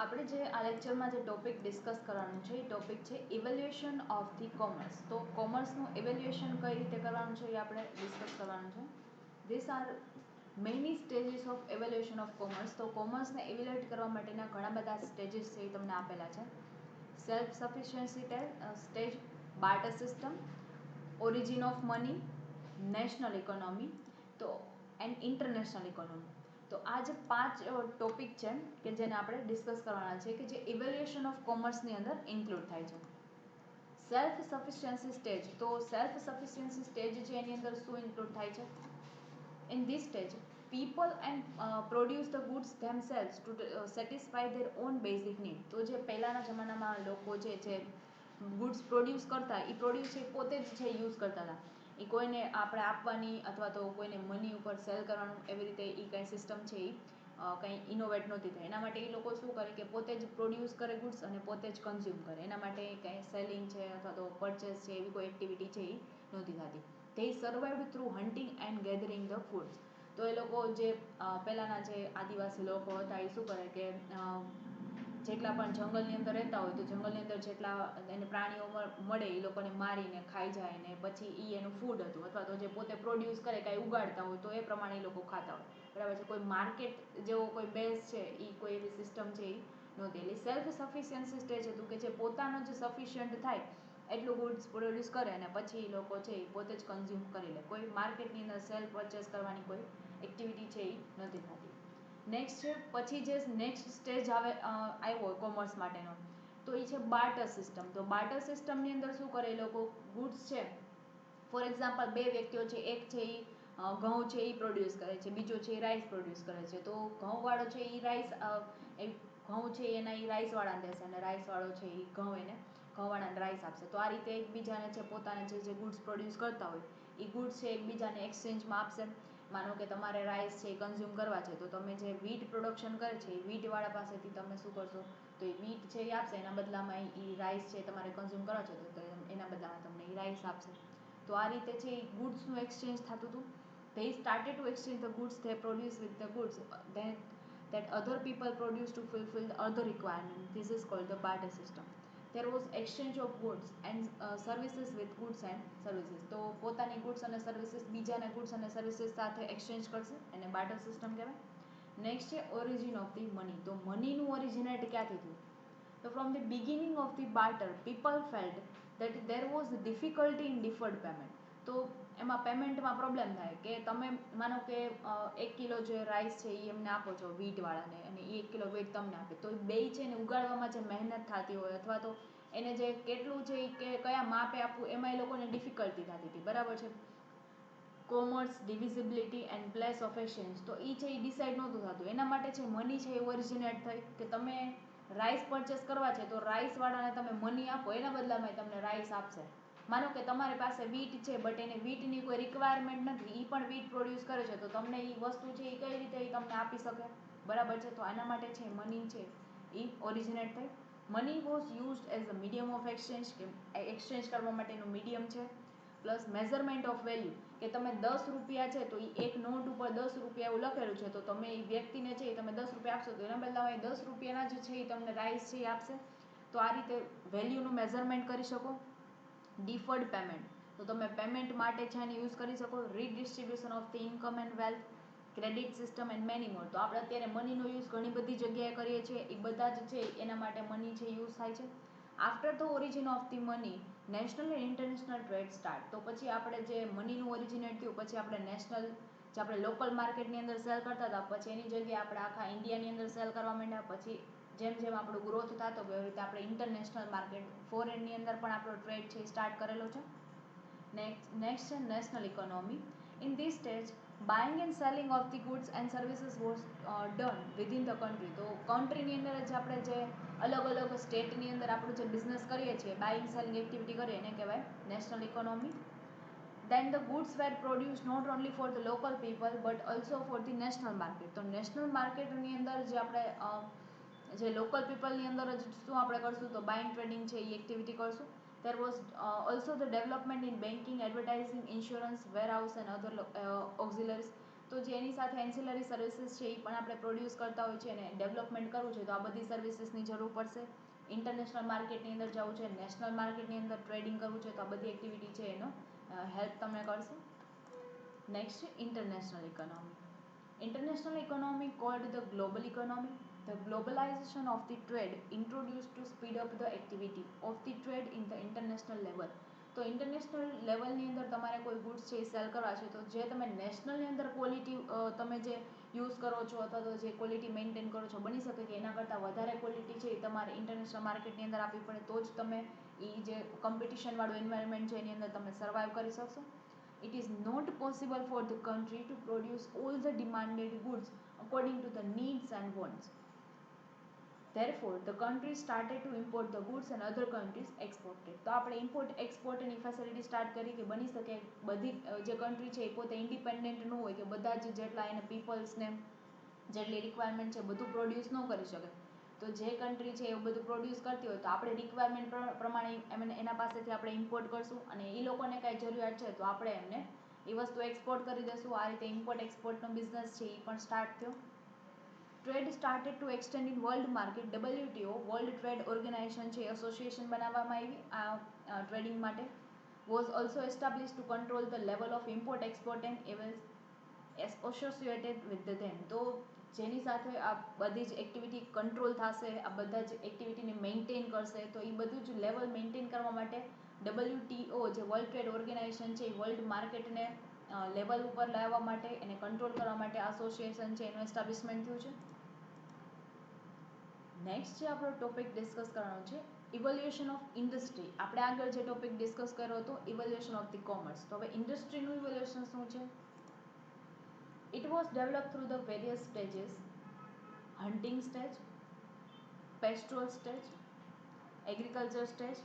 આપણે જે આ લેક્ચરમાં જે ટોપિક ડિસ્કસ કરવાનું છે એ ટોપિક છે ઇવેલ્યુએશન ઓફ ધી કોમર્સ. તો કોમર્સનું ઇવેલ્યુએશન કઈ રીતે કરવાનું છે એ આપણે ડિસ્કસ કરવાનું છે. This are many stages of evaluation of commerce. તો કોમર્સને ઇવેલ્યુએટ કરવા માટેના ઘણા બધા સ્ટેજીસ છે એ તમને આપેલા છે. Self sufficiency stage, barter system, origin of money, national economy તો એન્ડ ઇન્ટરનેશનલ ઇકોનોમી. તો આ જે 5 ટોપિક છે કે જેને આપણે ડિસ્કસ કરવાના છે કે જે ઇવેલ્યુએશન ઓફ કોમર્સની અંદર ઇન્ક્લુડ થાય છે. Self sufficiency stage. તો સેલ્ફ સફિશિયન્સી સ્ટેજ છે એની અંદર શું ઇન્ક્લુડ થાય છે? In this stage people and produce the goods themselves to satisfy their own basic need. તો જે પહેલાના જમાનામાં લોકો જે ગુડ્સ પ્રોડ્યુસ કરતા એ પ્રોડ્યુસ એ પોતે જ છે યુઝ કરતા હતા. એ કોઈને આપણે આપવાની અથવા તો કોઈને મની ઉપર સેલ કરવાનું એવી રીતે એ કંઈ સિસ્ટમ છે એ કંઈ ઇનોવેટ નહોતી થઈ. એના માટે એ લોકો શું કરે કે પોતે જ પ્રોડ્યુસ કરે ગુડ્સ અને પોતે જ કન્ઝ્યુમ કરે. એના માટે કંઈ સેલિંગ છે અથવા તો પરચેસ છે એવી કોઈ એક્ટિવિટી છે એ નહોતી થતી. they survived through hunting and gathering the foods. તો એ લોકો જે પહેલાંના જે આદિવાસી લોકો હતા એ શું કરે કે જેટલા પણ જંગલની અંદર રહેતા હોય તો જંગલની અંદર જેટલા એને પ્રાણીઓ મળે એ લોકોને મારીને ખાઈ જાય ને પછી એ એનું ફૂડ હતું. અથવા તો જે પોતે પ્રોડ્યુસ કરે કાંઈ ઉગાડતા હોય તો એ પ્રમાણે એ લોકો ખાતા હોય. બરાબર છે. કોઈ માર્કેટ જેવો કોઈ બેઝ છે એ કોઈ એવી સિસ્ટમ છે એ નહોતી. એટલે સેલ્ફ સફિશિયન્સી સ્ટેજ હતું કે જે પોતાનો જે સફિશિયન્ટ થાય એટલું ગુડ્સ પ્રોડ્યુસ કરે અને પછી એ લોકો છે એ પોતે જ કન્ઝ્યુમ કરી લે. કોઈ માર્કેટની અંદર સેલ પરચેસ કરવાની કોઈ એક્ટિવિટી છે એ નથી થતી. નેક્સ્ટ છે પછી જે નેક્સ્ટ સ્ટેજ આવ્યો કોમર્સ માટેનો તો એ છે બાર્ટર સિસ્ટમ. તો બાર્ટર સિસ્ટમની અંદર શું કરે એ લોકો ગુડ્સ છે ફોર એક્ઝામ્પલ બે વ્યક્તિઓ છે, એક છે એ ઘઉં છે એ પ્રોડ્યુસ કરે છે, બીજો છે એ રાઈસ પ્રોડ્યુસ કરે છે. તો ઘઉંવાળો છે એ રાઈસ ઘઉં છે એના એ રાઈસવાળાને દેશે અને રાઈસવાળો છે એ ઘઉં એને ઘઉંવાળાને રાઈસ આપશે. તો આ રીતે એકબીજાને છે પોતાને જે ગુડ્સ પ્રોડ્યુસ કરતા હોય એ ગુડ્સ છે એકબીજાને એક્સચેન્જમાં આપશે. માનો કે તમારે રાઈસ છે એ કન્ઝ્યુમ કરવા છે તો તમે જે વીટ પ્રોડક્શન કરે છે એ વીટવાળા પાસેથી તમે શું કરશો તો એ વીટ છે એ આપશે, એના બદલામાં એ રાઈસ છે તમારે કન્ઝ્યુમ કરવા છે તો એના બદલામાં તમને એ રાઈસ આપશે. તો આ રીતે છે એ ગુડ્સનું એક્સચેન્જ થતું હતું. they started to exchange the goods they produce with the goods that other people produce to fulfill the other requirement. This is called the barter system. There was exchange of goods and services with goods and services. તો પોતાની goods અને services બીજાના goods અને services સાથે exchange કરશે એને barter system કહેવાય. Next છે ઓરિજિન ઓફ ધી મની. તો મનીનું ઓરિજિનેટ ક્યાંથી થયું? તો from the beginning of the barter people felt that there was difficulty in deferred payment. તો એમાં પેમેન્ટમાં પ્રોબ્લેમ થાય કે તમે માનો કે 1 કિલો જે રાઈસ છે એ એમને આપો છો વીટવાળાને અને એ 1 કિલો વીટ તમને આપે તો બે છે ને ઉગાડવામાં જે મહેનત થતી હોય અથવા તો એને જે કેટલું છે એ કે કયા માપે આપવું એમાં એ લોકોને ડિફિકલ્ટી થતી હતી. બરાબર છે. Commerce divisibility and place of exchange તો એ છે એ ડિસાઇડ નહોતું થતું. એના માટે છે મની છે એ ઓરિજિનેટ થઈ કે તમે રાઈસ પરચેસ કરવા છે તો રાઈસવાળાને તમે મની આપો એના બદલામાં તમને રાઈસ આપશે. માનો કે તમારી પાસે વીટ છે બટ એને વીટની કોઈ રિક્વાયરમેન્ટ નથી, એ પણ વીટ પ્રોડ્યુસ કરે છે તો તમને એ વસ્તુ છે એ કઈ રીતે એ તમને આપી શકે? બરાબર છે. તો આના માટે છે મની છે એ ઓરિજિનેટ થઈ. Money was used as a medium of exchange કે એક્સચેન્જ કરવા માટેનું મીડિયમ છે. પ્લસ મેઝરમેન્ટ ઓફ વેલ્યુ કે તમે 10 રૂપિયા છે તો એ એક નોટ ઉપર 10 રૂપિયા એવું લખેલું છે તો તમે એ વ્યક્તિને છે એ તમે 10 રૂપિયા આપશો તો એના બદલામાં એ 10 રૂપિયાના જે છે એ તમને રાઈસ છે એ આપશે. તો આ રીતે વેલ્યુનું મેઝરમેન્ટ કરી શકો. ડિફર્ડ પેમેન્ટ તો તમે પેમેન્ટ માટે છે એને યુઝ કરી શકો. Redistribution of the income and wealth, credit system and many more. તો આપણે અત્યારે મનીનો યુઝ ઘણી બધી જગ્યાએ કરીએ છીએ એ બધા જ છે એના માટે મની છે યુઝ થાય છે. After the origin of the money national and international trade start. તો પછી આપણે જે મનીનું ઓરિજિનેટ થયું પછી આપણે નેશનલ જે આપણે લોકલ માર્કેટની અંદર સેલ કરતા હતા પછી એની જગ્યાએ આપણે આખા ઇન્ડિયાની અંદર સેલ કરવા માંડ્યા. પછી જેમ જેમ આપણો ગ્રોથ થતો ગયો એવી રીતે આપણે ઇન્ટરનેશનલ માર્કેટ ફોરેનની અંદર પણ આપણો ટ્રેડ છે સ્ટાર્ટ કરેલો છે. નેક્સ્ટ છે national economy. In this stage buying and selling of the goods and services was done within the country. તો કન્ટ્રીની અંદર જ આપણે જે અલગ અલગ સ્ટેટની અંદર આપણું જે બિઝનેસ કરીએ છીએ બાઇંગ સેલિંગ એક્ટિવિટી કરીએ એને કહેવાય national economy. then the goods were produced not only for the local people but also for the national market. તો નેશનલ માર્કેટની અંદર જે આપણે જે લોકલ પીપલની અંદર જ શું આપણે કરશું તો બાઇંગ ટ્રેડિંગ છે એ એક્ટિવિટી કરશું. there was also the development in banking, advertising, insurance, warehouse and other auxiliaries. તો જે એની સાથે એન્સિલરી સર્વિસીસ છે એ પણ આપણે પ્રોડ્યુસ કરતા હોય છે અને ડેવલપમેન્ટ કરવું છે તો આ બધી સર્વિસીસની જરૂર પડશે. ઇન્ટરનેશનલ માર્કેટની અંદર જવું છે, નેશનલ માર્કેટની અંદર ટ્રેડિંગ કરવું છે તો આ બધી એક્ટિવિટી છે એનો હેલ્પ તમને કરશે. નેક્સ્ટ છે international economy. International economy called the global economy. The globalization of the trade introduced to speed up the activity of the trade in the international level. તો ઇન્ટરનેશનલ લેવલની અંદર તમારે કોઈ ગુડ્સ છે એ સેલ કરવા છે તો જે તમે નેશનલની અંદર ક્વોલિટી તમે જે યુઝ કરો છો અથવા તો જે ક્વોલિટી મેન્ટેન કરો છો બની શકે કે એના કરતાં વધારે ક્વોલિટી છે એ તમારે ઇન્ટરનેશનલ માર્કેટની અંદર આપવી પડે તો જ તમે એ જે કોમ્પિટિશનવાળું એન્વાયરમેન્ટ છે એની અંદર તમે સર્વાઈવ કરી શકશો. It is not possible for the country to produce all the demanded goods according to the needs and wants. Therefore, the country started to import the goods and other countries exported. તો આપણે import એક્સપોર્ટની facility start કરી કે બની શકે બધી જે country છે એ પોતે ઇન્ડિપેન્ડન્ટ ન હોય કે બધા જ જેટલા એને પીપલ્સને જેટલી રિક્વાયરમેન્ટ છે બધું પ્રોડ્યુસ ન કરી શકે. તો જે કન્ટ્રી છે એવું બધું પ્રોડ્યુસ કરતી હોય તો આપણે રિક્વાયરમેન્ટ પ્રમાણે એના પાસેથી આપણે ઇમ્પોર્ટ કરશું અને એ લોકોને કાંઈ જરૂરિયાત છે તો આપણે એમને એ વસ્તુ એક્સપોર્ટ કરી દઈશું. આ રીતે ઇમ્પોર્ટ એક્સપોર્ટનો બિઝનેસ છે એ પણ સ્ટાર્ટ થયો. Trade started to extend in world market. WTO world trade organisation છે એસોસિએશન બનાવવામાં આવી આ ટ્રેડિંગ માટે. Was also establish to control the level of import export and associated with them. તો જેની સાથે આ બધી જ એક્ટિવિટી કંટ્રોલ થશે, આ બધા જ એક્ટિવિટીને મેન્ટેન કરશે તો એ બધું જ લેવલ મેન્ટેન કરવા માટે WTO જે વર્લ્ડ ટ્રેડ ઓર્ગેનાઇઝેશન છે એ વર્લ્ડ માર્કેટને લેવલ ઉપર લાવવા માટે એને કંટ્રોલ કરવા માટે એસોસિએશન છે એનું એસ્ટાબ્લિશમેન્ટ થયું છે. નેક્સ્ટ જે આપણો ટોપિક ડિસ્કસ કરવાનો છે ઇવોલ્યુશન ઓફ ઇન્ડસ્ટ્રી. આપણે આગળ જે ટોપિક ડિસ્કસ કર્યો હતો ઇવોલ્યુશન ઓફ ધી કોમર્સ. તો હવે ઇન્ડસ્ટ્રીનું ઇવોલ્યુશન શું છે? It was developed through the various stages: hunting stage, pastoral stage, agriculture stage.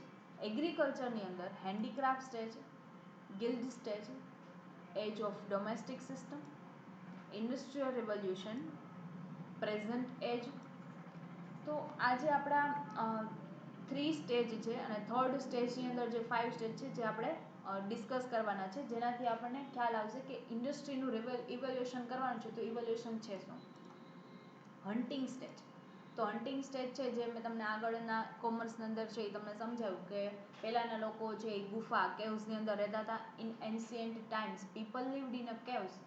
એગ્રીકલ્ચરની અંદર handicraft stage, guild stage, age of domestic system, industrial revolution, present age. તો આજે આપણા 3 સ્ટેજ છે અને થર્ડ સ્ટેજની અંદર જે 5 સ્ટેજ છે જે આપણે ડિસ્કસ કરવાના છે જેનાથી આપણને ખ્યાલ આવશે કે ઇન્ડસ્ટ્રીનું ઇવોલ્યુશન કરવાનું છે તો ઇવોલ્યુશન છે શું. Hunting stage. તો હન્ટિંગ સ્ટેજ છે જે મેં તમને આગળના કોમર્સની અંદર છે એ તમને સમજાવ્યું કે પહેલાંના લોકો છે એ ગુફા કેવ્સની અંદર રહેતા હતા. In ancient times people lived in a caves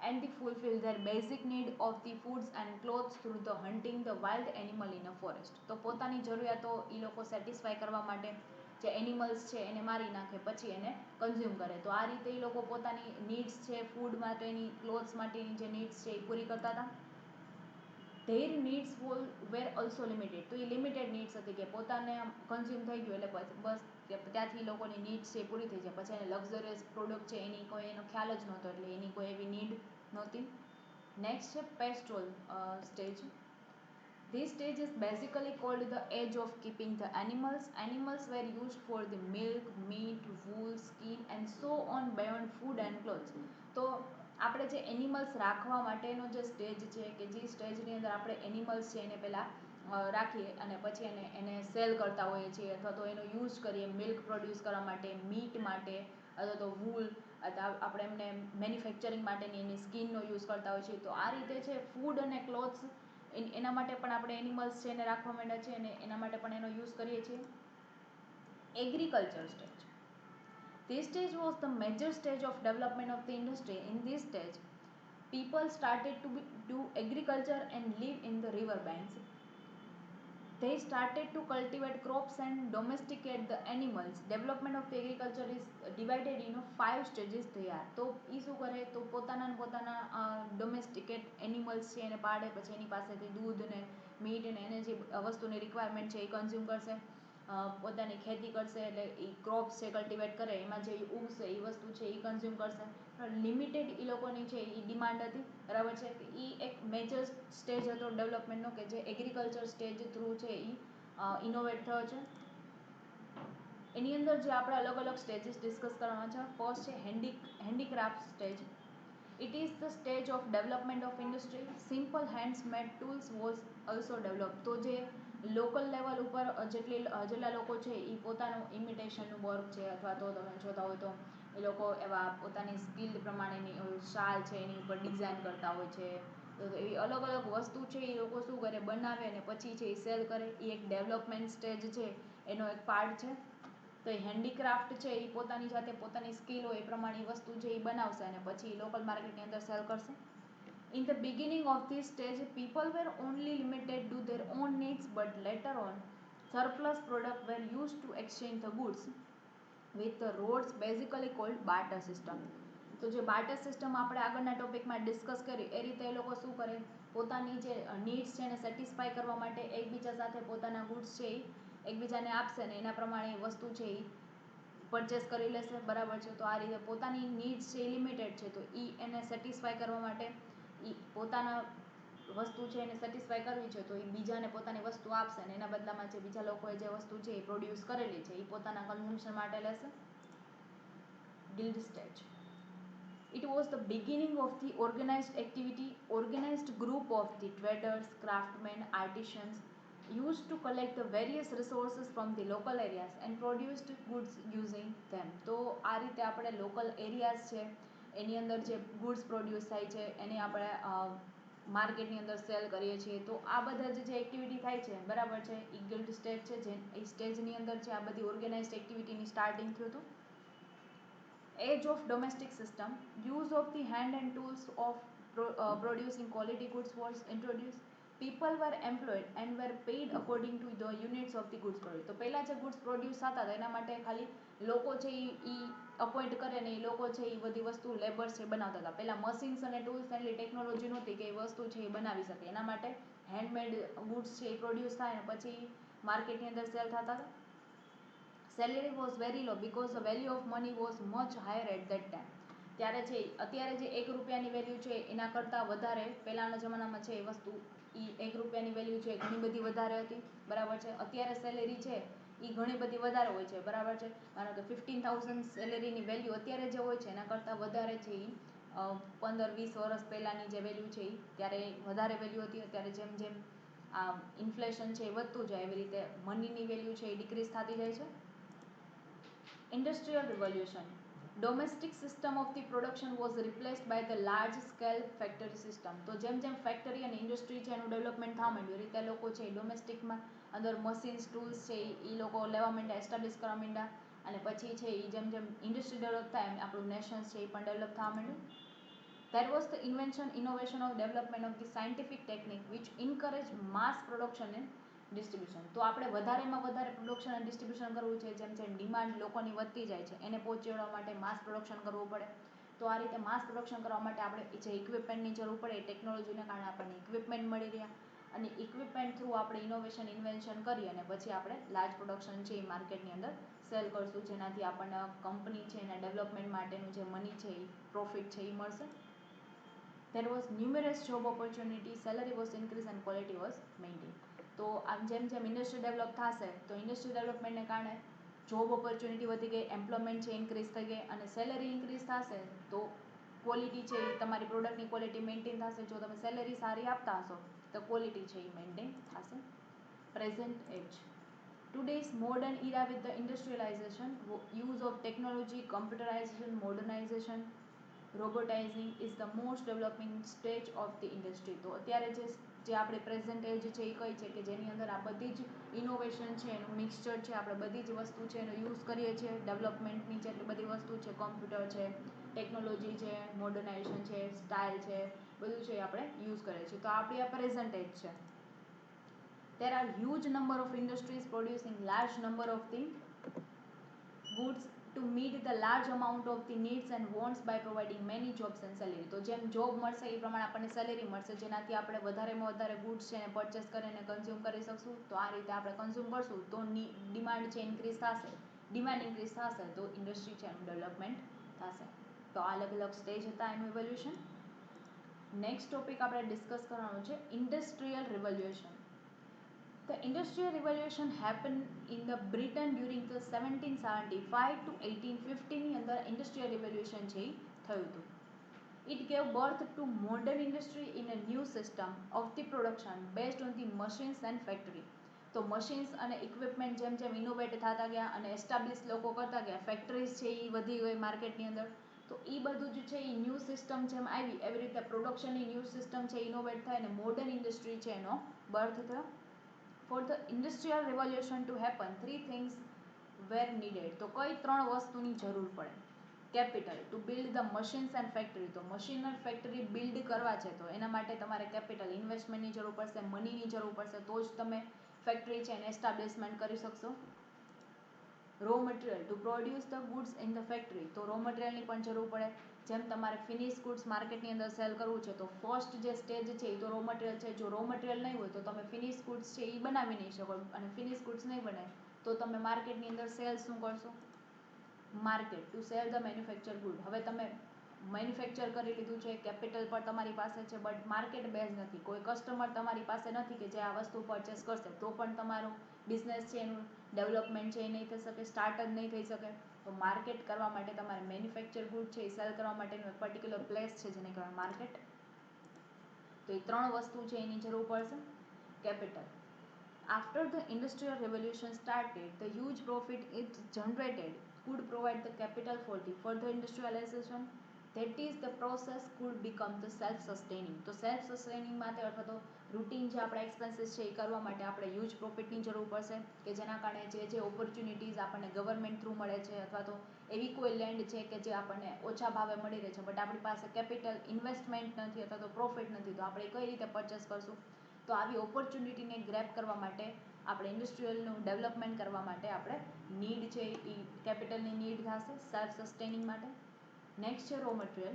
and they fulfill their basic need of the foods and clothes through the hunting the wild animal in a forest. તો પોતાની જરૂરિયાતો એ લોકો સેટિસ્ફાય કરવા માટે જે એનિમલ્સ છે એને મારી નાખે પછી એને કન્ઝ્યુમ કરે. તો આ રીતે એ લોકો પોતાની નીડ્સ છે ફૂડ માટેની ક્લોથ્સ માટેની જે નીડ્સ છે એ પૂરી કરતા હતા. Their needs were also limited. તો એ લિમિટેડ નીડ્સ હતી કે પોતાને કન્ઝ્યુમ થઈ ગયું એટલે બસ ત્યાંથી લોકોની નીડ્સ છે પૂરી થઈ જાય પછી એને લક્ઝરિયસ પ્રોડક્ટ છે એની કોઈ એનો ખ્યાલ જ નહોતો એટલે એની કોઈ એવી નીડ નહોતી. નેક્સ્ટ છે પેસ્ટ્રોલ stage. This stage is basically called the age of keeping the animals. Animals were used for the milk, meat, wool, skin and so on beyond food and clothes. તો આપણે જે એનિમલ્સ રાખવા માટેનો જે stage છે કે જે સ્ટેજની અંદર આપણે એનિમલ્સ છે એને પહેલાં રાખીએ અને પછી એને સેલ કરતા હોઈએ છીએ અથવા તો એનો યુઝ કરીએ મિલ્ક પ્રોડ્યુસ કરવા માટે, મીટ માટે અથવા તો વૂલ અથવા આપણે એમને મેન્યુફેક્ચરિંગ માટેની એની સ્કિનનો યુઝ કરતા હોઈએ છીએ. તો આ રીતે છે ફૂડ અને ક્લોથ્સ એના માટે પણ આપણે એનિમલ્સ છે એને રાખવા માંડ્યા છે અને એના માટે પણ એનો યુઝ કરીએ છીએ. Agriculture stage. This stage was the major stage of development of the industry. In this stage, people started to do agriculture and live in the river banks. They started to cultivate crops and domesticate the animals. Development of the agriculture is divided in 5 stages there. તો એ શું કરે તો પોતાના ડોમેસ્ટિકેટ animals છે એને પાડે પછી એની પાસેથી દૂધ ને મીટ ને એને જે વસ્તુની રિક્વાયરમેન્ટ છે એ કન્ઝ્યુમ કરશે. પોતાની ખેતી કરશે એટલે એ ક્રોપ્સ છે કલ્ટિવેટ કરે એમાં જે ઉગશે એ વસ્તુ છે એ કન્ઝ્યુમ કરશે. લિમિટેડ એ લોકોની છે એ ડિમાન્ડ હતી બરાબર છે. એ એક મેજર સ્ટેજ હતો ડેવલપમેન્ટનો કે જે એગ્રીકલ્ચર સ્ટેજ થ્રુ છે એ ઇનોવેટ થયો છે. એની અંદર જે આપણે અલગ અલગ સ્ટેજીસ ડિસ્કસ કરવાના છે. ફર્સ્ટ છે handicraft stage. It is the stage of development of industry. Simple hands-made tools was also developed. તો જે લોકલ લેવલ ઉપર જેટલા લોકો છે એ પોતાનું ઇમિટેશનનું વર્ક છે અથવા તો તમે જોતા હોય તો એ લોકો એવા પોતાની સ્કિલ પ્રમાણેની શાલ છે એની ઉપર ડિઝાઇન કરતા હોય છે. તો એવી અલગ અલગ વસ્તુ છે એ લોકો શું કરે, બનાવે અને પછી છે એ સેલ કરે. એ એક ડેવલપમેન્ટ સ્ટેજ છે, એનો એક પાર્ટ છે. તો એ હેન્ડીક્રાફ્ટ છે એ પોતાની જાતે પોતાની સ્કિલ હોય એ પ્રમાણે વસ્તુ છે એ બનાવશે અને પછી લોકલ માર્કેટની અંદર સેલ કરશે. In the beginning of this stage, people were only limited to their own needs, but later on, surplus products were used to exchange the goods with the roads basically called barter system. તો જે barter system આપણે આગળના ટોપિકમાં discuss કરી એ રીતે એ લોકો શું કરે, પોતાની જે નીડ્સ છે એને સેટિસ્ફાઈ કરવા માટે એકબીજા સાથે પોતાના ગુડ્સ છે એ એકબીજાને આપશે ને એના પ્રમાણે વસ્તુ છે એ પરચેસ કરી લેશે. બરાબર છે. તો આ રીતે પોતાની નીડ્સ છે એ લિમિટેડ છે, તો એને સેટિસ્ફાઈ કરવા માટે પોતાના વસ્તુ છે એને સેટિસ્ફાઈ કરવી છે તો એ બીજાને પોતાની વસ્તુ આપશે અને એના બદલામાં જે બીજા લોકોએ જે વસ્તુ છે એ પ્રોડ્યુસ કરેલી છે એ પોતાના કન્ઝમ્પશન માટે લેશે. Guild stage. It was the beginning of the organized activity. Organized group of the traders, craftsmen, artisans used to collect the various resources from the local areas and produced goods using them. તો આ રીતે આપણે local areas છે એની અંદર જે goods produce થાય છે એને આપણે માર્કેટની અંદર સેલ કરીએ છીએ. તો આ બધા જે એક્ટિવિટી થાય છે, બરાબર છે, એ ગિલ્ડ સ્ટેજ છે. જે એ સ્ટેજની અંદર છે આ બધી ઓર્ગેનાઇઝડ એક્ટિવિટીની સ્ટાર્ટિંગ થયું હતું. Age of domestic system. Use of the hand and tools of producing quality goods was introduced. People were employed and were paid according to the units of the goods produced. તો પહેલા જે goods produce થતા હતા એના માટે ખાલી લોકો છે એ અપોઇન્ટ કરે ને એ લોકો છે એ બધી વસ્તુ લેબર્સ છે બનાવતા હતા. પહેલા મશીન્સ અને ટૂલ્સ એટલી ટેકનોલોજી નહોતી કે એ વસ્તુ છે એ બનાવી શકે. એના માટે હેન્ડમેડ ગુડ્સ છે એ પ્રોડ્યુસ થાય અને પછી માર્કેટની અંદર સેલ થતા હતા. Salary was very low because the value of money was much higher at that time. ત્યારે છે અત્યારે જે 1 રૂપિયાની વેલ્યુ છે એના કરતાં વધારે પહેલાંના જમાનામાં છે એ વસ્તુ એ 1 રૂપિયાની વેલ્યુ છે ઘણી બધી વધારે હતી. બરાબર છે. અત્યારે સેલેરી છે એ ઘણી બધી વધારે હોય છે. બરાબર છે. માનો કે 15,000 સેલેરીની વેલ્યુ અત્યારે જે હોય છે એના કરતાં વધારે છે એ 15-20 વર્ષ પહેલાંની જે વેલ્યુ છે એ ત્યારે વધારે વેલ્યુ હતી. અત્યારે જેમ જેમ આ ઇન્ફ્લેશન છે એ વધતું જાય એવી રીતે મનીની વેલ્યુ છે એ ડિક્રીઝ થતી જાય છે. Industrial Revolution. Domestic system of the production was replaced by the large scale factory system. તો જેમ જેમ ફેક્ટરી અને ઇન્ડસ્ટ્રી છે એનું ડેવલપમેન્ટ થવા માંડ્યું એ રીતે લોકો છે ડોમેસ્ટિકમાં અંદર મશીન્સ ટૂલ્સ છે એ લોકો લેવા માંડ્યા, એસ્ટાબ્લિશ કરવા માંડ્યા અને પછી છે એ જેમ જેમ ઇન્ડસ્ટ્રી ડેવલપ થાય એમ આપણું નેશન્સ છે એ પણ ડેવલપ થવા માંડ્યું. There was the innovation of development of the scientific technique which encouraged mass production and distribution. તો આપણે વધારેમાં વધારે પ્રોડક્શન અને ડિસ્ટ્રીબ્યુશન કરવું છે. જેમ જેમ ડિમાન્ડ લોકોની વધતી જાય છે એને પહોંચી વળવા માટે માસ પ્રોડક્શન કરવું પડે. તો આ રીતે માસ પ્રોડક્શન કરવા માટે આપણે જે ઇક્વિપમેન્ટની જરૂર પડે એ ટેકનોલોજીના કારણે આપણને ઇક્વિપમેન્ટ મળી રહ્યા અને ઇક્વિપમેન્ટ થ્રુ આપણે ઇન્વેન્શન કરી અને પછી આપણે લાર્જ પ્રોડક્શન છે એ માર્કેટની અંદર સેલ કરશું, જેનાથી આપણને કંપની છે એના ડેવલપમેન્ટ માટેનું જે મની છે એ પ્રોફિટ છે એ મળશે. There was numerous job opportunity, salary was increased and quality was maintained. તો આમ જેમ જેમ ઇન્ડસ્ટ્રી ડેવલપ થશે તો ઇન્ડસ્ટ્રી ડેવલપમેન્ટને કારણે જોબ ઓપોર્ચ્યુનિટી વધી ગઈ, એમ્પ્લોયમેન્ટ છે ઇન્ક્રીઝ થઈ ગઈ અને સેલરી ઇન્ક્રીઝ થશે તો ક્વોલિટી છે એ તમારી પ્રોડક્ટની ક્વોલિટી મેન્ટેન થશે. જો તમે સેલરી સારી આપતા હશો તો ક્વોલિટી છે એ મેન્ટેન થશે. Present age. Today's modern era with the industrialization, use of technology, computerization, modernization, robotising is the most developing stage of the industry. તો અત્યારે જે આપણે પ્રેઝન્ટ એજ છે એ કઈ છે કે જેની અંદર આ બધી જ ઇનોવેશન છે એનું મિક્સચર છે. આપણે બધી જ વસ્તુ છે એનો યુઝ કરીએ છીએ. ડેવલપમેન્ટની જેટલી બધી વસ્તુ છે, કોમ્પ્યુટર છે, ટેકનોલોજી છે, મોડર્નાઇઝેશન છે, સ્ટાઇલ છે, બધું છે એ આપણે યુઝ કરીએ છીએ. તો આપણી આ પ્રેઝન્ટ એજ છે. There are huge number of industries producing large number of the goods to meet the large amount of the needs and wants by providing many jobs and salary. તો જેમ જોબ મળશે એ પ્રમાણે આપણને સેલેરી મળશે, જેનાથી આપણે વધારેમાં વધારે ગુડ્સ છે એને પરચેસ કરીને કન્ઝ્યુમ કરી શકશું. તો આ રીતે આપણે કન્ઝ્યુમ કરશું તો ડિમાન્ડ છે ઇન્ક્રીઝ થશે. ડિમાન્ડ ઇન્ક્રીઝ થશે તો ઇન્ડસ્ટ્રી છે એનું ડેવલપમેન્ટ થશે. તો આ અલગ અલગ સ્ટેજ હતા એનું ઇવોલ્યુશન. નેક્સ્ટ ટોપિક આપણે ડિસ્કસ કરવાનો છે industrial revolution. The Industrial Revolution happened in the Britain during the 1775 to 1850 ની અંદર Industrial Revolution છે થયું હતું. It gave birth to modern industry in a new system of the production based on the machines and factory. તો machines અને equipment જેમ જેમ innovate થતા ગયા અને એસ્ટાબ્લિશ લોકો કરતા ગયા, ફેક્ટરીઝ છે એ વધી ગઈ માર્કેટની અંદર, તો એ બધું જ છે એ ન્યૂ સિસ્ટમ જેમ આવી એવી રીતે પ્રોડક્શનની ન્યૂ સિસ્ટમ છે ઇનોવેટ થાય અને મોડર્ન ઇન્ડસ્ટ્રી છે એનો બર્થ થયો. For the industrial revolution to happen 3 things were needed. તો કઈ 3 વસ્તુની જરૂર પડે? Capital to build the machines and factory. તો મશીન અને ફેક્ટરી બિલ્ડ કરવા છે તો એના માટે તમારે કેપિટલ ઇન્વેસ્ટમેન્ટની જરૂર પડશે, મનીની જરૂર પડશે, તો જ તમે ફેક્ટરી છે એને એસ્ટાબ્લિશમેન્ટ કરી શકશો. Raw material to produce the goods in the factory. તો રો મટીરિયલની પણ જરૂર પડે. જેમ તમારે ફિનિશ ગુડ્સ માર્કેટની અંદર સેલ કરવું છે તો ફર્સ્ટ જે સ્ટેજ છે એ તો રો મટીરિયલ છે. જો રો મટીરિયલ નહીં હોય તો તમે ફિનિશ ગુડ્સ છે એ બનાવી નહીં શકો, અને ફિનિશ ગુડ્સ નહીં બનાવે તો તમે માર્કેટની અંદર સેલ શું કરશો? Market to sell the manufacture good. હવે તમે મેન્યુફેક્ચર કરી લીધું છે, કેપિટલ પણ તમારી પાસે છે, બટ માર્કેટ બેઝ નથી, કોઈ કસ્ટમર તમારી પાસે નથી કે જે આ વસ્તુ પરચેસ કરશે, તો પણ તમારો બિઝનેસ છે એનું ડેવલપમેન્ટ છે એ નહીં થઈ શકે, સ્ટાર્ટ જ નહીં થઈ શકે. તો માર્કેટ કરવા માટે તમારે મેન્યુફેક્ચર ગુડ છે એ સેલ કરવા માટેનું એક પર્ટિક્યુલર પ્લેસ છે જેને કહેવાય માર્કેટ. તો એ 3 વસ્તુ છે એની જરૂર પડશે. Capital. After the industrial revolution started, the huge profit it generated could provide the capital for the further industrialization. That is, the process could become the self-sustaining. તો self-sustaining માટે અથવા તો રૂટીન જે આપણા એક્સપેન્સીસ છે એ કરવા માટે આપણે હ્યુજ પ્રોફિટની જરૂર પડશે, કે જેના કારણે જે ઓપોર્ચ્યુનિટીઝ આપણને ગવર્મેન્ટ થ્રુ મળે છે, અથવા તો એવી કોઈ લેન્ડ છે કે જે આપણને ઓછા ભાવે મળી રહે છે બટ આપણી પાસે કેપિટલ ઇન્વેસ્ટમેન્ટ નથી અથવા તો પ્રોફિટ નથી, તો આપણે કઈ રીતે પરચેસ કરશું? તો આવી ઓપોર્ચ્યુનિટીને ગ્રેબ કરવા માટે આપણે ઇન્ડસ્ટ્રીયલનું ડેવલપમેન્ટ કરવા માટે આપણે નીડ છે એ કેપિટલની નીડ થશે સેલ્ફ સસ્ટેનિંગ માટે. નેક્સ્ટ છે raw material.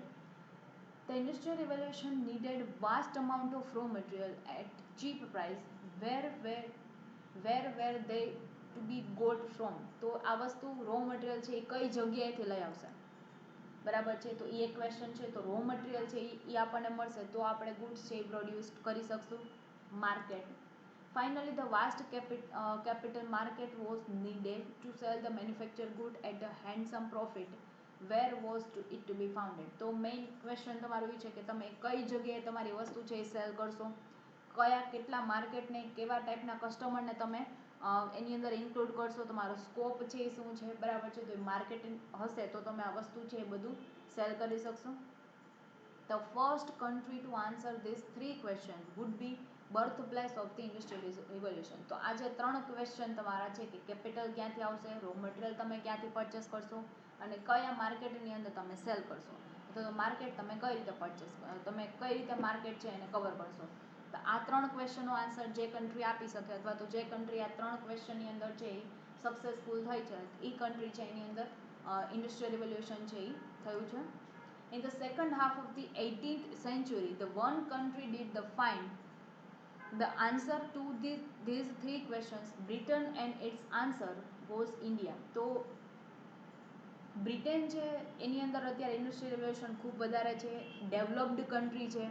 The industrial revolution needed vast amount of raw material at cheap price. Where were they to be got from? તો આ વસ્તુ રો મટીરિયલ છે એ કઈ જગ્યાએથી લઈ આવશે? બરાબર છે, તો એ એક ક્વેશ્ચન છે. તો રો મટીરિયલ છે એ આપણને મળશે તો આપણે ગુડ્સ છે એ પ્રોડ્યુસ કરી શકશું. Market. Finally, the vast capital market was needed to sell the manufactured good at a handsome profit. Where was it to be founded? તો મેઇન ક્વેશ્ચન તમારું એ છે કે તમે કઈ જગ્યાએ તમારી વસ્તુ છે એ સેલ કરશો, કયા કેટલા માર્કેટને કેવા ટાઈપના કસ્ટમરને તમે એની અંદર ઇન્ક્લુડ કરશો, તમારો સ્કોપ છે એ શું છે, બરાબર છે. તો એ માર્કેટિંગ હશે તો તમે આ વસ્તુ છે એ બધું સેલ કરી શકશો. The first country to answer these 3 questions would be birth place of the industrial revolution. તો આ જે 3 ક્વેશ્ચન તમારા છે કે કેપિટલ ક્યાંથી આવશે, રો મટીરિયલ તમે ક્યાંથી પરચેસ કરશો, અને કયા માર્કેટની અંદર તમે સેલ કરશો, તો માર્કેટ તમે કઈ રીતે પરચેસ તમે કઈ રીતે માર્કેટ છે એને કવર કરશો. તો આ 3 ક્વેશ્ચનનો આન્સર જે કન્ટ્રી આપી શકે અથવા તો જે કન્ટ્રી આ 3 ક્વેશ્ચનની અંદર છે એ સક્સેસફુલ થઈ છે એ કન્ટ્રી છે એની અંદર ઇન્ડસ્ટ્રીયલ રિવોલ્યુશન છે એ થયું છે. In the second half of the 18th century, the one country did the find the answer to these 3 questions. Britain, and its answer was India. તો બ્રિટન છે એની અંદર અત્યારે ઇન્ડસ્ટ્રીયલ રિવોલ્યુશન ખૂબ વધારે છે, ડેવલપ્ડ કન્ટ્રી છે.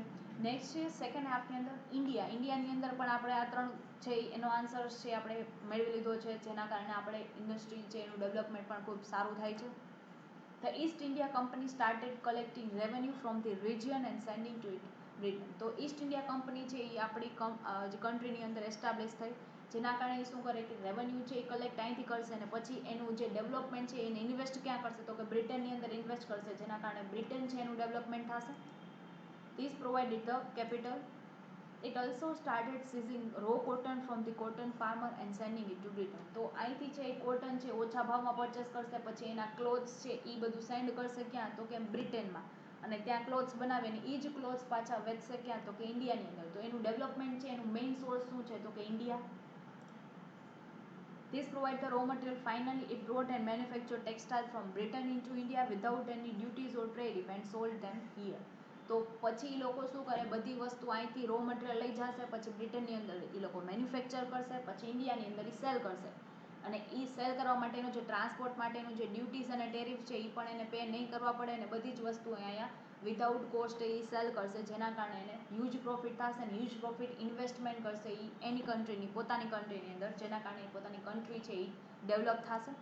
નેક્સ્ટ છે second હાફની અંદર ઇન્ડિયાની અંદર પણ આપણે આ 3 છે એનો આન્સર છે આપણે મેળવી લીધો છે, જેના કારણે આપણે ઇન્ડસ્ટ્રી છે એનું ડેવલપમેન્ટ પણ ખૂબ સારું થાય છે. The East India Company started collecting revenue from the region and sending to it Britain. તો ઈસ્ટ ઇન્ડિયા કંપની છે એ આપણી કન્ટ્રીની અંદર એસ્ટાબ્લિશ થઈ, જેના કારણે શું કરે કે રેવન્યુ છે એ કલેક્ટ અહીંથી કરશે અને પછી એનું જે ડેવલપમેન્ટ છે એને ઇન્વેસ્ટ ક્યાં કરશે, તો કે બ્રિટનની અંદર ઇન્વેસ્ટ કરશે, જેના કારણે બ્રિટન છે એનું ડેવલપમેન્ટ થશે. This provided the capital. It also started seizing raw cotton from the cotton farmer and sending it to Britain. તો અહીંથી છે એ કોટન છે ઓછા ભાવમાં પરચેસ કરશે, પછી એના ક્લોથ્સ છે એ બધું સેન્ડ કરશે ક્યાં, તો કે બ્રિટનમાં, અને ત્યાં ક્લોથ્સ બનાવીને એ જ ક્લોથ્સ પાછા વેચશે ક્યાં, તો કે ઇન્ડિયાની અંદર. તો એનું ડેવલપમેન્ટ છે એનું મેઇન સોર્સ શું છે, તો કે India. This provides the raw material. Finally, it brought and manufactured textile from Britain into India without any duties or tariff and sold them here. તો પછી એ લોકો શું કરે, બધી વસ્તુ અહીંથી રો મટીરિયલ લઈ જશે, પછી બ્રિટનની અંદર એ લોકો મેન્યુફેક્ચર કરશે, પછી ઇન્ડિયાની અંદર એ સેલ કરશે, અને એ સેલ કરવા માટેનું જે ટ્રાન્સપોર્ટ માટેનું જે ડ્યુટીઝ અને ટેરિફ છે એ પણ એને પે નહીં કરવા પડે, અને બધી જ વસ્તુ અહીંયા વિધાઉટ કોસ્ટ એ સેલ કરશે, જેના કારણે એને હ્યુજ પ્રોફિટ થશે, અને હ્યુજ પ્રોફિટ ઇન્વેસ્ટમેન્ટ કરશે એ એની કન્ટ્રીની પોતાની કન્ટ્રીની અંદર, જેના કારણે પોતાની કન્ટ્રી છે એ ડેવલપ થશે.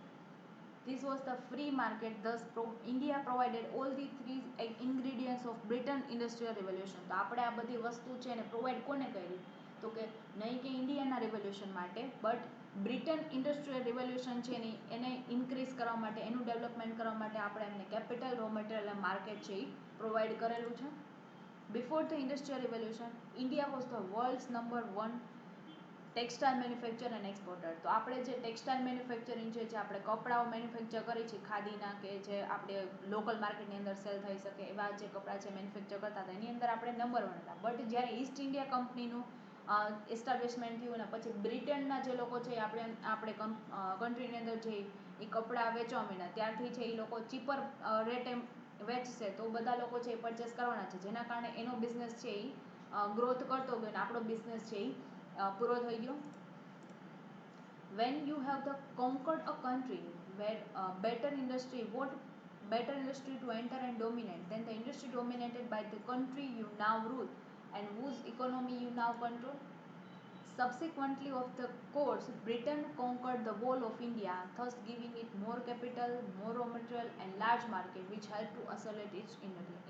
This was the free market. Thus, India provided all the 3 ingredients of Britain industrial revolution. તો આપણે આ બધી વસ્તુ છે એને પ્રોવાઈડ કોને કરી, તો કે નહીં કે ઇન્ડિયાના રિવોલ્યુશન માટે, બટ બ્રિટન ઇન્ડસ્ટ્રીયલ રિવોલ્યુશન છે એને ઇન્ક્રીઝ કરવા માટે, એનું ડેવલપમેન્ટ કરવા માટે આપણે એમને કેપિટલ, રો મટીરિયલ અને માર્કેટ છે એ પ્રોવાઈડ કરેલું છે. Before the industrial revolution India was the world's number 1 textile manufacture and exporter. તો આપણે જે ટેક્સટાઇલ મેન્યુફેક્ચરિંગ છે, જે આપણે કપડાઓ મેન્યુફેક્ચર કરી છે ખાદીના, કે જે આપણે લોકલ માર્કેટની અંદર સેલ થઈ શકે એવા જે કપડાં છે મેન્યુફેક્ચર કરતા હતા, એની અંદર આપણે નંબર 1 હતા. બટ જ્યારે ઈસ્ટ ઇન્ડિયા કંપનીનું એસ્ટાબ્લિશમેન્ટ થયું અને પછી બ્રિટનના જે લોકો છે આપણે કન્ટ્રીની અંદર જે એ કપડાં વેચવા માંડ્યા, ત્યારથી છે એ લોકો ચીપર રેટે વેચશે તો બધા લોકો છે એ પરચેસ કરવાના છે, જેના કારણે એનો બિઝનેસ છે એ ગ્રોથ કરતો ગયો અને આપણો બિઝનેસ છે એ પૂરો થઈ ગયો. When you have the conquered a country where better industry to enter and dominate, then the industry dominated by the country you now rule and whose economy you now control. Subsequently of the course, Britain conquered the whole of India, thus giving it more capital, more raw material and large market, which helped to accelerate its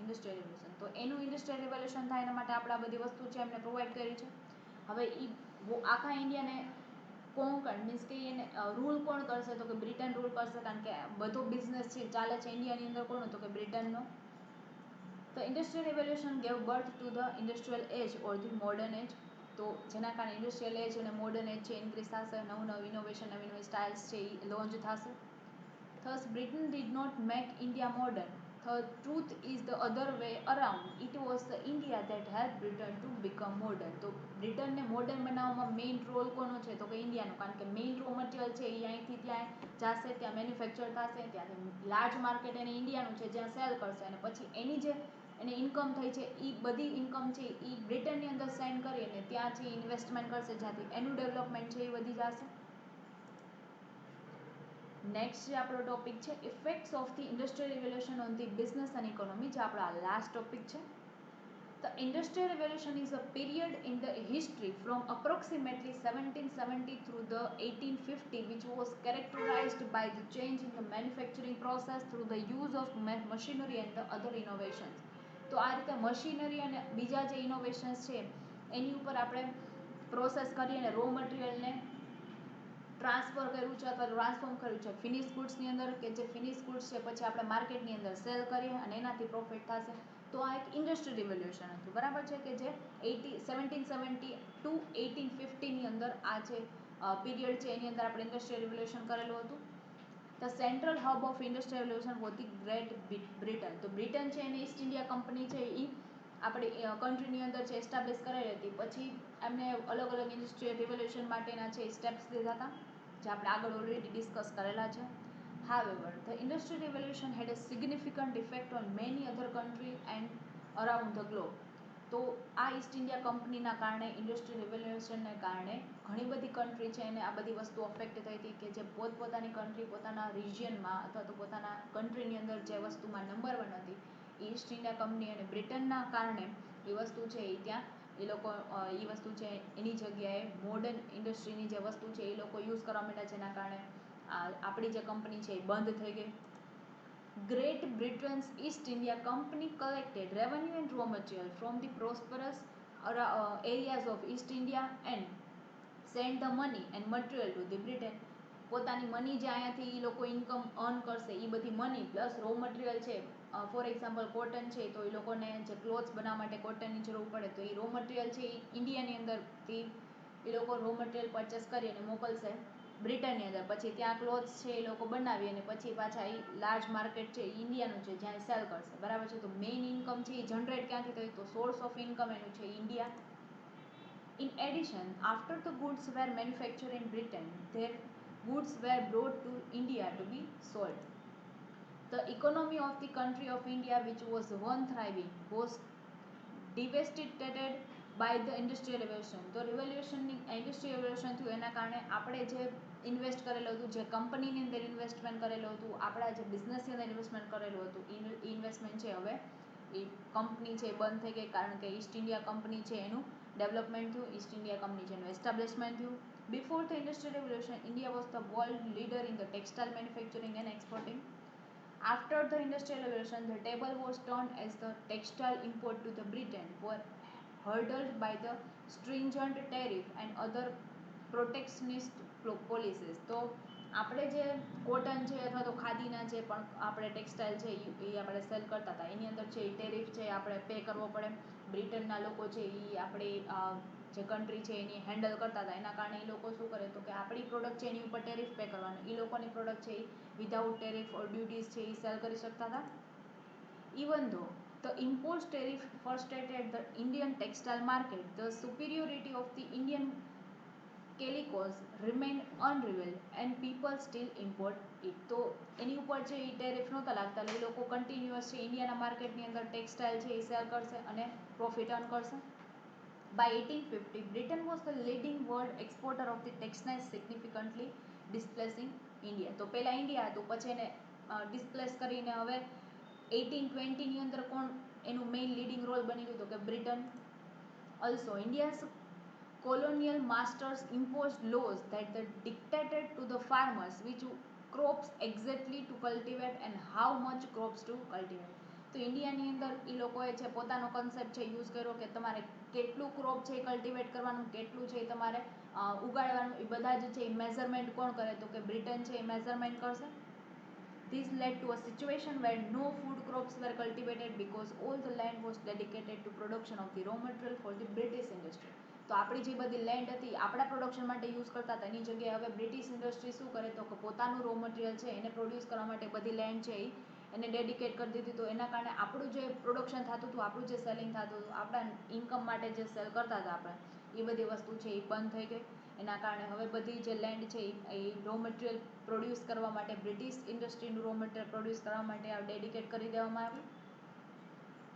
industrial revolution. તો એનું industrial revolution થાય એના માટે આપણે આ બધી વસ્તુ છે એમને પ્રોવાઈડ કરી છે. હવે એ આખા ઇન્ડિયાને કોંકણ મીન્સ કે એને રૂલ કોણ કરશે, તો કે બ્રિટન રૂલ કરશે, કારણ કે બધો બિઝનેસ છે ચાલે છે ઇન્ડિયાની અંદર કોનો, તો કે બ્રિટનનો. તો industrial revolution gave birth to the industrial age or the modern age. તો જેના કારણે ઇન્ડસ્ટ્રીયલ એજ અને મોડર્ન એજ છે ઇન્ક્રીઝ થશે, નવું ઇનોવેશન, નવી સ્ટાઇલ્સ છે એ લોન્ચ થશે. Thus Britain did not make India modern. The truth is the other way around. It was the India that helped Britain to become modern. તો બ્રિટનને મોડર્ન બનાવવામાં main role કોનો છે, તો કે ઇન્ડિયાનો, કારણ કે મેઇન રો મટીરિયલ છે એ અહીંથી ત્યાં જશે, ત્યાં મેન્યુફેક્ચર થશે, ત્યાંથી લાર્જ માર્કેટ એને ઇન્ડિયાનું છે જ્યાં સેલ કરશે, અને પછી એની જે એને ઇન્કમ થઈ છે એ બધી ઇન્કમ છે એ બ્રિટનની અંદર સેન્ડ કરી અને ત્યાંથી ઇન્વેસ્ટમેન્ટ કરશે, જ્યાંથી એનું ડેવલપમેન્ટ છે એ વધી જશે. નેક્સ્ટ જે આપણો ટોપિક છે effects of the industrial revolution on the business and economy, જે આપણો લાસ્ટ ટોપિક છે. The Industrial Revolution is a period in the history from approximately 1770 through the 1850 which was characterized by the change in the manufacturing process through the use of machinery and the other innovations. તો આ રીતે machinery અને બીજા જે innovations છે એની ઉપર આપણે process કરી અને રો મટીરિયલને ટ્રાન્સફર કર્યું છે અથવા ટ્રાન્સફોર્મ કર્યું છે ફિનિશ ગુડ્સની અંદર, કે જે ફિનિશ ગુડ્સ છે પછી આપણે માર્કેટની અંદર સેલ કરીએ અને એનાથી પ્રોફિટ થશે. તો આ એક ઇન્ડસ્ટ્રી રિવોલ્યુશન હતું, બરાબર છે, કે જે 1770 ટુ 1850ની અંદર આ જે પીરિયડ છે એની અંદર આપણે ઇન્ડસ્ટ્રીયલ રિવોલ્યુશન કરેલું હતું. The central hub of industrial revolution was the great Britain. તો બ્રિટન છે એને ઈસ્ટ ઇન્ડિયા કંપની છે એ આપણી કન્ટ્રીની અંદર છે એસ્ટાબ્લિશ કરેલી હતી. પછી એમને અલગ અલગ ઇન્ડસ્ટ્રીયલ રિવોલ્યુશન માટેના છે સ્ટેપ્સ લીધા હતા, જે આપણે આગળ ઓલરેડી ડિસ્કસ કરેલા છે. However, the Industrial Revolution had a significant effect on many other countries and around the globe. તો આ ઈસ્ટ ઇન્ડિયા કંપનીના કારણે, ઇન્ડસ્ટ્રીયલ રિવોલ્યુશનને કારણે ઘણી બધી કન્ટ્રી છે એને આ બધી વસ્તુ અફેક્ટ થઈ હતી, કે જે પોતપોતાની કન્ટ્રી પોતાના રિજિયનમાં અથવા તો પોતાના કન્ટ્રીની અંદર જે વસ્તુમાં નંબર 1 હતી, ઈસ્ટ ઇન્ડિયા કંપની અને બ્રિટનના કારણે એ વસ્તુ છે એ ત્યાં એ લોકો એ વસ્તુ છે એની જગ્યાએ મોડર્ન ઇન્ડસ્ટ્રીની જે વસ્તુ છે એ લોકો યુઝ કરવા માંડ્યા, જેના કારણે આપણી જે કંપની છે એ બંધ થઈ ગઈ. Great Britain's East India Company collected revenue and raw material from the prosperous areas of East India and sent the money and material to the Britain. પોતાની મની જે અહીંયાથી એ લોકો ઇન્કમ અર્ન કરશે એ બધી મની પ્લસ રો મટીરિયલ છે, for example cotton છે, તો એ લોકોને જે ક્લોથ્સ બનાવવા માટે કોટનની જરૂર પડે તો એ રો મટીરિયલ છે એ ઇન્ડિયાની અંદરથી એ લોકો રો મટીરિયલ પરચેસ કરી અને મોકલશે બ્રિટનની અંદર. પછી ત્યાં ક્લોથ્સ છે એ લોકો બનાવી અને પછી પાછા એ લાર્જ માર્કેટ છે એ ઇન્ડિયાનું છે જ્યાં સેલ કરશે, બરાબર છે. તો મેઇન ઇન્કમ છે એ જનરેટ ક્યાંથી થઈ, તો સોર્સ ઓફ ઇન્કમ એનું છે India. In addition, after the goods were manufactured in Britain, their goods were brought to India to be sold. The economy of the country of India, which was one thriving, was devastated by the industrial revolution. તો industrial revolution થયું એના કારણે આપણે જે invest કરેલું હતું, જે કંપનીની અંદર ઇન્વેસ્ટમેન્ટ કરેલું હતું, આપણા જે બિઝનેસની અંદર ઇન્વેસ્ટમેન્ટ કરેલું હતું, એ ઇન્વેસ્ટમેન્ટ છે હવે એ કંપની છે બંધ થઈ ગઈ, કારણ કે ઈસ્ટ ઇન્ડિયા કંપની છે એનું ડેવલપમેન્ટ થયું, ઈસ્ટ ઇન્ડિયા કંપની છે એનું એસ્ટાબ્લિશમેન્ટ થયું. Before the industrial revolution India was the world leader in the textile manufacturing and exporting. After the Industrial Revolution, the table was turned as the textile import to the Britain were hurdled by the stringent tariff and other protectionist policies. તો આપણે જે cotton છે અથવા તો ખાદીના જે પણ આપણે textile છે એ આપણે સેલ કરતા હતા એની અંદર છે એ ટેરિફ છે આપણે પે કરવો પડે. બ્રિટનના લોકો છે એ આપણે જે કન્ટ્રી છે એની હેન્ડલ કરતા હતા એના કારણે એ લોકો શું કરે તો કે આપણી પ્રોડક્ટ છે એની ઉપર ટેરિફ પે કરવાનું, એ લોકોની પ્રોડક્ટ છે એ વિધાઉટ ટેરિફ ઓર ડ્યુટીઝ છે એ સેલ કરી શકતા હતા. Even though the import tariff frustrated the Indian textile market, the superiority of the Indian calicos remained unrevealed and people still import it. તો એની ઉપર છે એ ટેરિફ નહોતા લાગતા એટલે એ લોકો કન્ટિન્યુઅસ છે ઇન્ડિયાના માર્કેટની અંદર ટેક્સટાઇલ છે એ સેલ કરશે અને પ્રોફિટ અર્ન કરશે. By 1850, Britain was the leading world exporter of the textiles, significantly displacing India. તો પહેલા ઇન્ડિયા હતું પછી એને ડિસ્પ્લેસ કરીને હવે 1820 ની અંદર કોણ એનું મેઇન લીડિંગ રોલ બની ગયું તો કે Britain. Also, India's colonial masters imposed laws that they dictated to the farmers which crops exactly to cultivate and how much crops to cultivate. તો ઇન્ડિયાની અંદર એ લોકોએ છે પોતાનો કન્સેપ્ટ છે યુઝ કર્યો કે તમારે કેટલું ક્રોપ છે કલ્ટિવેટ કરવાનું, કેટલું છે તમારે ઉગાડવાનું, એ બધા જ છે એ મેઝરમેન્ટ કોણ કરે તો કે બ્રિટન છે એ મેઝરમેન્ટ કરશે. This led to a situation where no food crops were cultivated because all the land was dedicated to production of the raw material for the British industry. તો આપણી જે બધી લેન્ડ હતી આપણા પ્રોડક્શન માટે use કરતા હતા એની જગ્યાએ હવે બ્રિટિશ ઇન્ડસ્ટ્રી શું કરે તો કે પોતાનું રો મટીરિયલ છે એને પ્રોડ્યુસ કરવા માટે બધી લેન્ડ છે એને ડેડિકેટ કરી દીધી. તો એના કારણે આપણું જે પ્રોડક્શન થતું હતું, આપણું જે સેલિંગ થતું હતું, આપણા ઇન્કમ માટે જે સેલ કરતા હતા આપણે એ બધી વસ્તુ છે એ બંધ થઈ ગઈ. એના કારણે હવે બધી જે લેન્ડ છે એ રો મટીરિયલ પ્રોડ્યુસ કરવા માટે બ્રિટિશ ઇન્ડસ્ટ્રીનું રો મટીરિયલ પ્રોડ્યુસ કરવા માટે આ ડેડિકેટ કરી દેવામાં આવ્યું.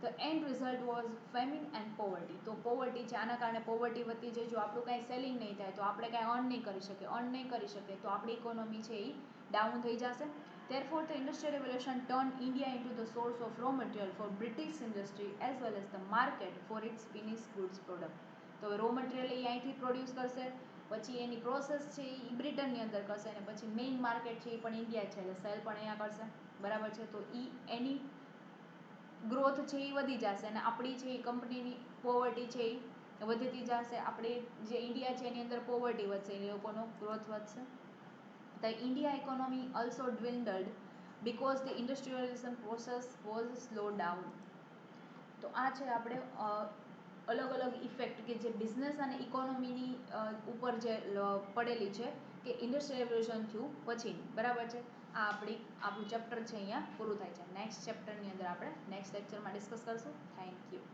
The end result was famine and poverty. તો પોવર્ટી છે આના કારણે પોવર્ટી વધતી જાય. જો આપણું કાંઈ સેલિંગ નહીં થાય તો આપણે કાંઈ અર્ન નહીં કરી શકીએ તો આપણી ઇકોનોમી છે એ ડાઉન થઈ જશે. Therefore, the Industrial Revolution turned India into the source of raw material for British industry as well as the market for its finished goods product. તો રો મટીરિયલ એ અહીંથી પ્રોડ્યુસ કરશે, પછી એની પ્રોસેસ છે એ બ્રિટનની અંદર કરશે અને પછી મેઇન માર્કેટ છે એ પણ ઇન્ડિયા છે એટલે સેલ પણ અહીંયા કરશે. બરાબર છે. તો એની ગ્રોથ છે એ વધી જશે અને આપણી છે એ કંપનીની પોવર્ટી છે એ વધતી જશે. આપણે જે ઇન્ડિયા છે એની અંદર પોવર્ટી વધશે, એ લોકોનો ગ્રોથ વધશે. The India economy also dwindled because the industrialization process was slowed down. તો આ છે આપણે અલગ અલગ ઇફેક્ટ કે જે બિઝનેસ અને ઇકોનોમીની ઉપર જે પડેલી છે કે ઇન્ડસ્ટ્રીયલ રેવોલ્યુશન થયું પછીની. બરાબર છે. આ આપણું ચેપ્ટર છે અહીંયા પૂરું થાય છે. નેક્સ્ટ ચેપ્ટરની અંદર આપણે નેક્સ્ટ લેક્ચરમાં ડિસ્કસ કરશું. Thank you.